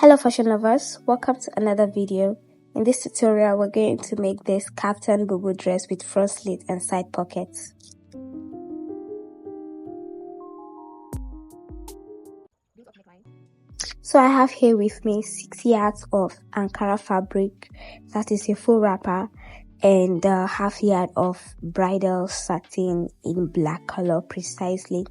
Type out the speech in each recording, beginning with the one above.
Hello fashion lovers, welcome to another video. In this tutorial, we're going to make this Kaftan Bubu dress with front slit and side pockets. So I have here with me 6 yards of Ankara fabric, that is a full wrapper, and half yard of bridal satin in black color precisely.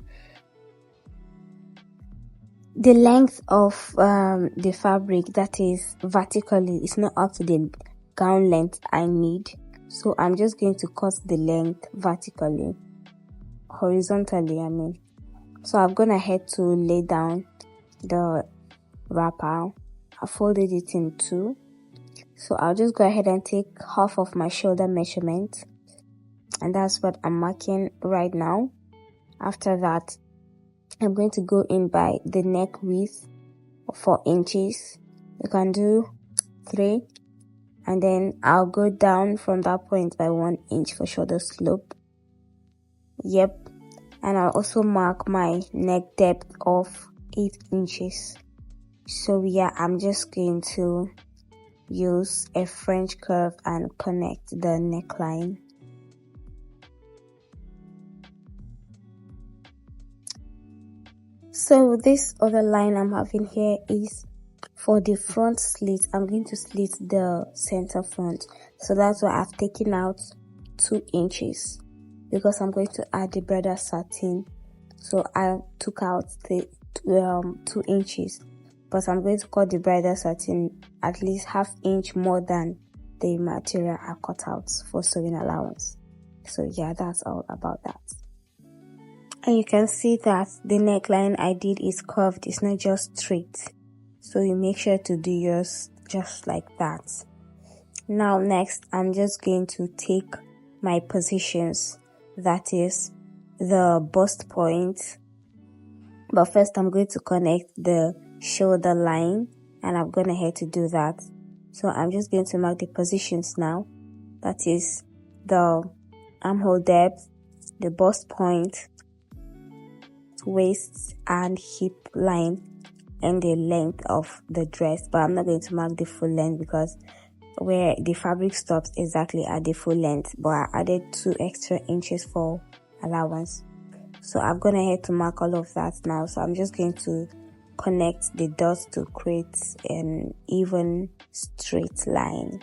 The length of the fabric, that is vertically, is not up to the gown length I need, so I'm just going to cut the length vertically, horizontally I mean. So I've gone ahead to lay down the wrapper. I folded it in two, so I'll just go ahead and take half of my shoulder measurement, and that's what I'm marking right now. After that, I'm going to go in by the neck width of 4 inches. You can do 3, and then I'll go down from that point by 1 inch for shoulder slope. Yep, and I'll also mark my neck depth of 8 inches. So yeah, I'm just going to use a French curve and connect the neckline. So this other line I'm having here is for the front slit. I'm going to slit the center front, so that's why I've taken out 2 inches because I'm going to add the bridal satin. So I took out the 2 inches, but I'm going to cut the bridal satin at least ½ inch more than the material I cut out for sewing allowance. So yeah, that's all about that. And you can see that the neckline I did is curved, it's not just straight. So you make sure to do yours just like that. Now next, I'm just going to take my positions, that is the bust point. But first I'm going to connect the shoulder line, and I'm going ahead to do that. So I'm just going to mark the positions now. That is the armhole depth, the bust point, waist and hip line, and the length of the dress. But I'm not going to mark the full length because where the fabric stops exactly at the full length, but I added 2 extra inches for allowance. So I've gone ahead to mark all of that now. So I'm just going to connect the dots to create an even straight line.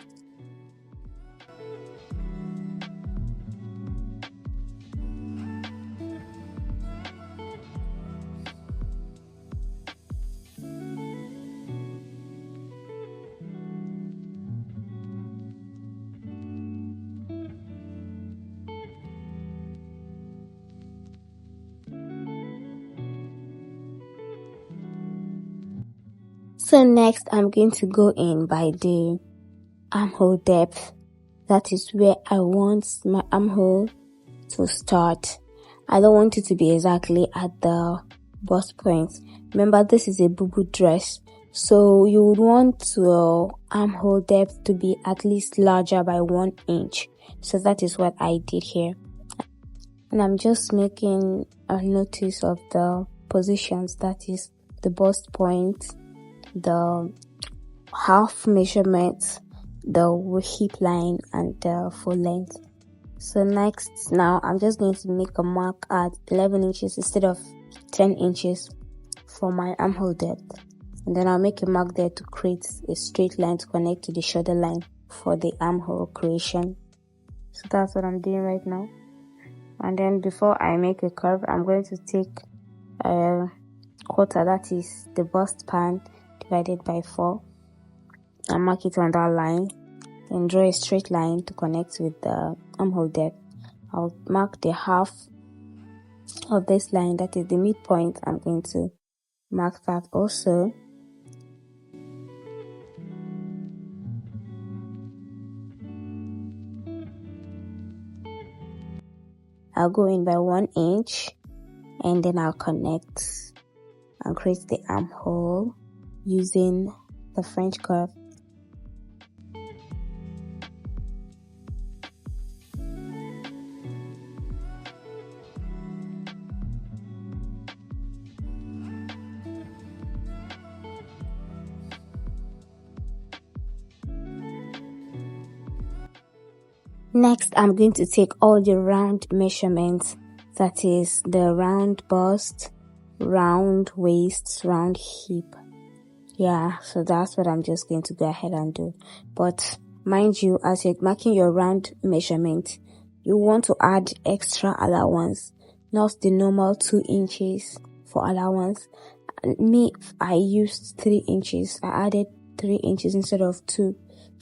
So next, I'm going to go in by the armhole depth. That is where I want my armhole to start. I don't want it to be exactly at the bust point. Remember, this is a bubu dress, so you would want your armhole depth to be at least larger by 1 inch. So that is what I did here. And I'm just making a notice of the positions, that is the bust point, the half measurement, the hip line, and the full length. So next, now I'm just going to make a mark at 11 inches instead of 10 inches for my armhole depth, and then I'll make a mark there to create a straight line to connect to the shoulder line for the armhole creation. So that's what I'm doing right now. And then before I make a curve, I'm going to take a quarter, that is the bust pan, divided by 4, and mark it on that line, and draw a straight line to connect with the armhole depth. I'll mark the half of this line, that is the midpoint. I'm going to mark that also. I'll go in by 1 inch, and then I'll connect and create the armhole using the French curve. Next, I'm going to take all the round measurements, that is the round bust, round waist, round hip. Yeah, so that's what I'm just going to go ahead and do. But mind you, as you're marking your round measurement, you want to add extra allowance, not the normal 2 inches for allowance. Me, I used 3 inches. I added 3 inches instead of 2.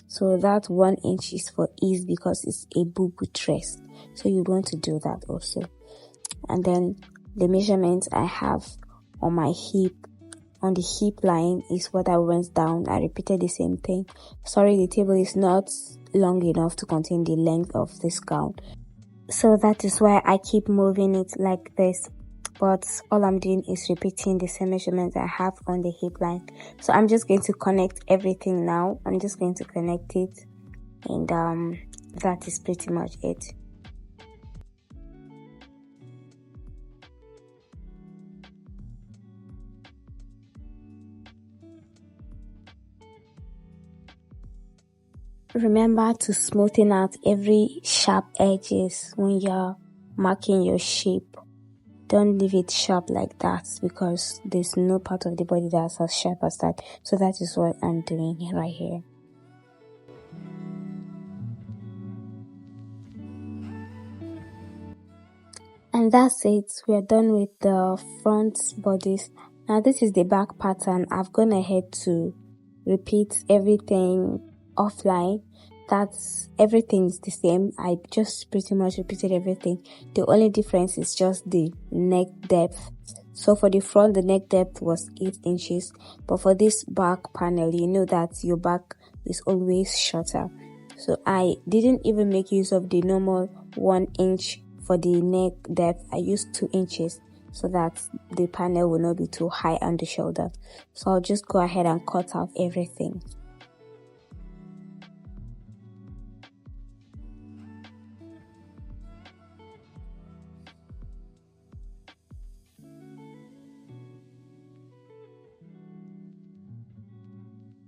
So that 1 inch is for ease because it's a bubu dress. So you want to do that also. And then the measurements I have on my hip, on the hip line, is what I went down. I repeated the same thing. Sorry, the table is not long enough to contain the length of this gown. So that is why I keep moving it like this. But all I'm doing is repeating the same measurements I have on the hip line. So I'm just going to connect everything now. I'm just going to connect it, and that is pretty much it. Remember to smoothen out every sharp edges when you're marking your shape. Don't leave it sharp like that, because there's no part of the body that's as sharp as that. So that is what I'm doing right here. And that's it. We're done with the front bodies. Now this is the back pattern. I've gone ahead to repeat everything offline. That's everything is the same. I just pretty much repeated everything. The only difference is just the neck depth. So for the front, the neck depth was 8 inches, but for this back panel, you know that your back is always shorter. So I didn't even make use of the normal 1 inch for the neck depth. I used 2 inches so that the panel will not be too high on the shoulder. So I'll just go ahead and cut out everything.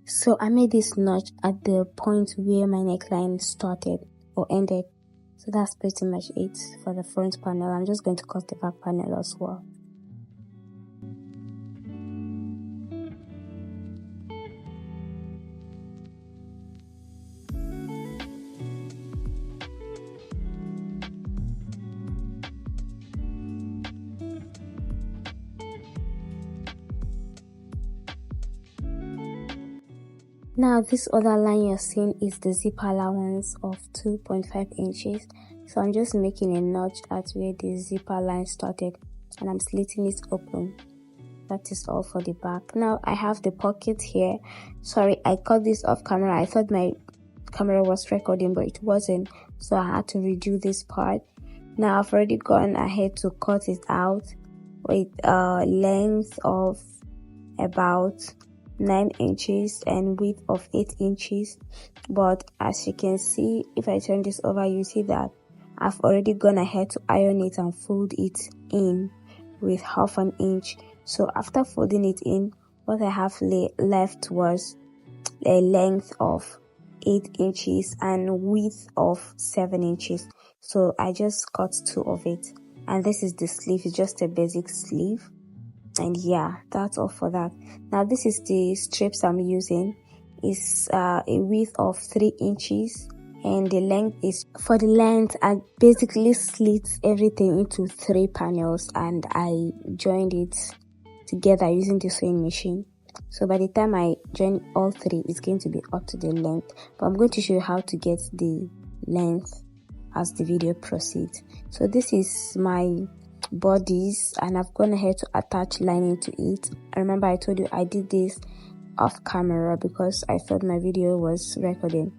So I made this notch at the point where my neckline started or ended. So that's pretty much it for the front panel. I'm just going to cut the back panel as well. Now this other line you're seeing is the zip allowance of 2.5 inches. So I'm just making a notch at where the zipper line started, and I'm slitting it open. That is all for the back. Now I have the pocket here. Sorry, I cut this off camera. I thought my camera was recording, but it wasn't, so I had to redo this part. Now I've already gone ahead to cut it out with a length of about 9 inches and width of 8 inches. But as you can see, if I turn this over, you see that I've already gone ahead to iron it and fold it in with 1/2 inch. So after folding it in, what I have left was a length of 8 inches and width of 7 inches. So I just cut 2 of it, and this is the sleeve. It's just a basic sleeve. And yeah, that's all for that. Now this is the strips I'm using. It's a width of 3 inches, and the length is, for the length, I basically slit everything into 3 panels and I joined it together using the sewing machine. So by the time I join all 3, it's going to be up to the length, but I'm going to show you how to get the length as the video proceeds. So this is my bodies, and I've gone ahead to attach lining to it. Remember I told you I did this off camera because I thought my video was recording.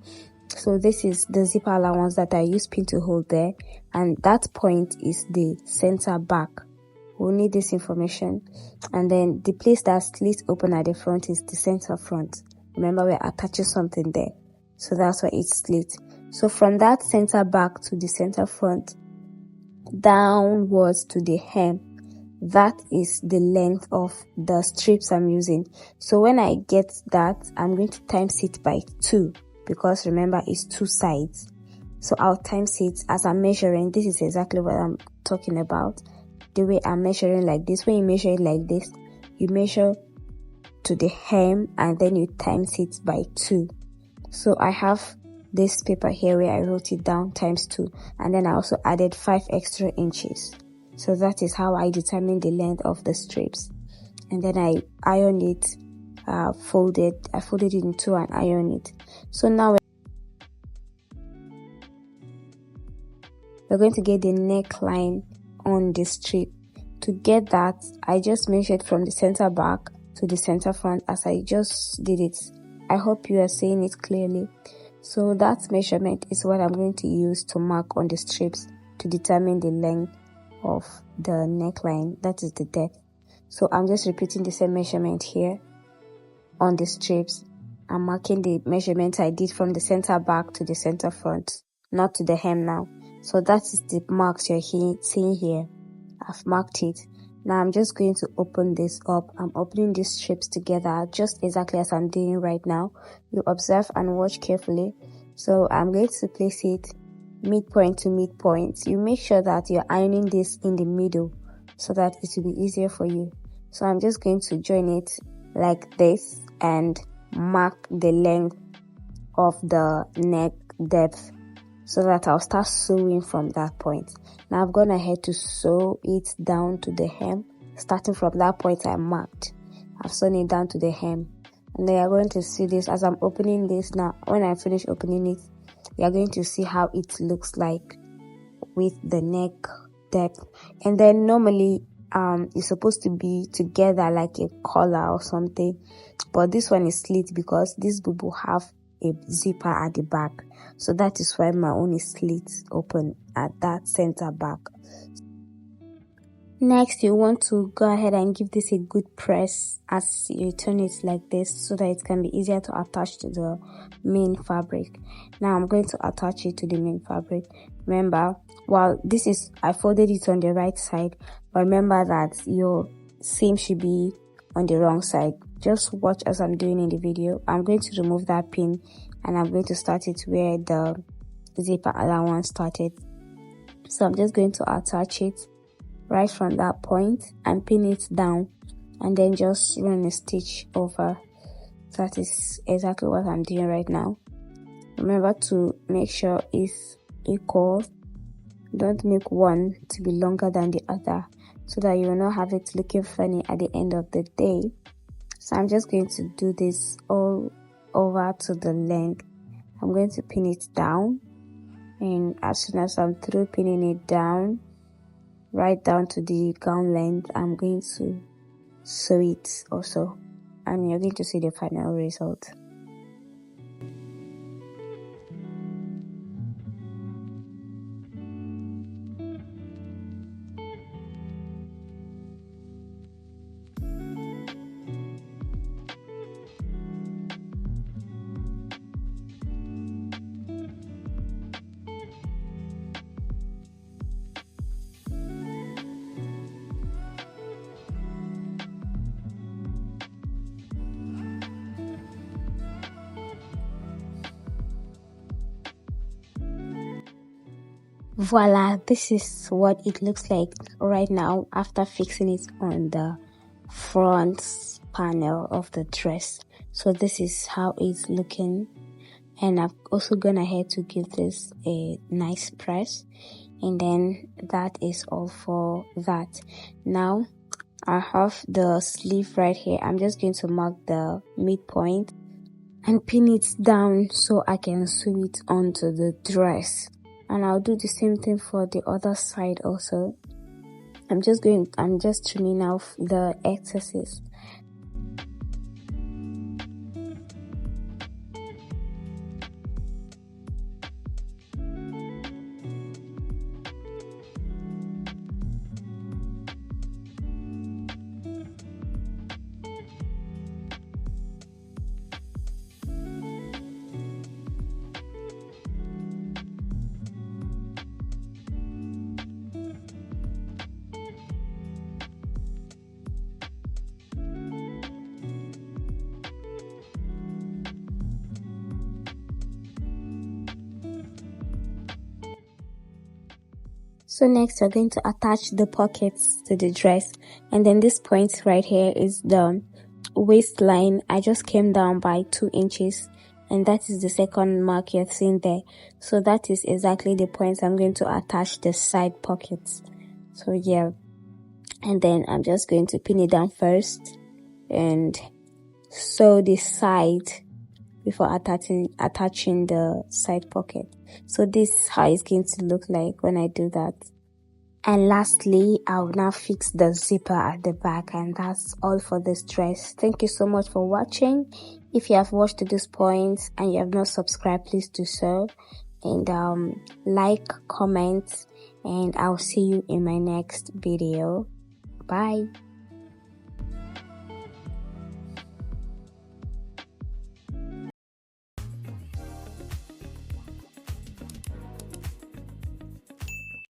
So this is the zipper allowance that I use pin to hold there, and that point is the center back. We'll need this information. And then the place that slit open at the front is the center front. Remember, we're attaching something there, so that's why it's slit. So from that center back to the center front, downwards to the hem, that is the length of the strips I'm using. So when I get that, I'm going to times it by 2, because remember it's 2 sides. So I'll times it as I'm measuring. This is exactly what I'm talking about. The way I'm measuring like this. When you measure it like this, you measure to the hem and then you times it by 2. So I have this paper here where I wrote it down times 2, and then I also added 5 extra inches. So that is how I determine the length of the strips. And then I iron it, I folded it in 2 and iron it. So now we're going to get the neckline on the strip. To get that, I just measured from the center back to the center front as I just did it. I hope you are seeing it clearly. So that measurement is what I'm going to use to mark on the strips to determine the length of the neckline, that is the depth. So I'm just repeating the same measurement here on the strips. I'm marking the measurement I did from the center back to the center front, not to the hem now. So that is the marks you're seeing here. I've marked it. Now I'm just going to open this up. I'm opening these strips together just exactly as I'm doing right now. You observe and watch carefully. So I'm going to place it midpoint to midpoint. You make sure that you're ironing this in the middle so that it will be easier for you. So I'm just going to join it like this and mark the length of the neck depth so that I'll start sewing from that point. Now I've gone ahead to sew it down to the hem. Starting from that point I marked, I've sewn it down to the hem. And then you're going to see this as I'm opening this now. When I finish opening it, you're going to see how it looks like with the neck depth. And then normally it's supposed to be together like a collar or something, but this one is slit because this bubu have a zipper at the back. So that is why my own is slit open at that center back. Next, you want to go ahead and give this a good press as you turn it like this so that it can be easier to attach to the main fabric. Now I'm going to attach it to the main fabric. Remember, while this is, I folded it on the right side, but remember that your seam should be on the wrong side. Just watch as I'm doing in the video. I'm going to remove that pin and I'm going to start it where the zipper other one started. So I'm just going to attach it right from that point and pin it down and then just run a stitch over. That is exactly what I'm doing right now. Remember to make sure it's equal. Don't make one to be longer than the other so that you will not have it looking funny at the end of the day. So I'm just going to do this all over to the length. I'm going to pin it down, and as soon as I'm through pinning it down, right down to the gown length, I'm going to sew it also, and you're going to see the final result. Voila, this is what it looks like right now after fixing it on the front panel of the dress. So this is how it's looking, and I've also gone ahead to give this a nice press, and then that is all for that. Now I have the sleeve right here. I'm just going to mark the midpoint and pin it down so I can sew it onto the dress. And I'll do the same thing for the other side also. I'm just trimming off the excesses. So next we're going to attach the pockets to the dress, and then this point right here is the waistline. I just came down by 2 inches, and that is the second mark you're seeing there. So that is exactly the point I'm going to attach the side pockets. So yeah, and then I'm just going to pin it down first and sew the side before attaching the side pocket. So this is how it's going to look like when I do that. And lastly, I'll now fix the zipper at the back, and that's all for this dress. Thank you so much for watching. If you have watched to this point and you have not subscribed, please do so, and like, comment, and I'll see you in my next video. Bye.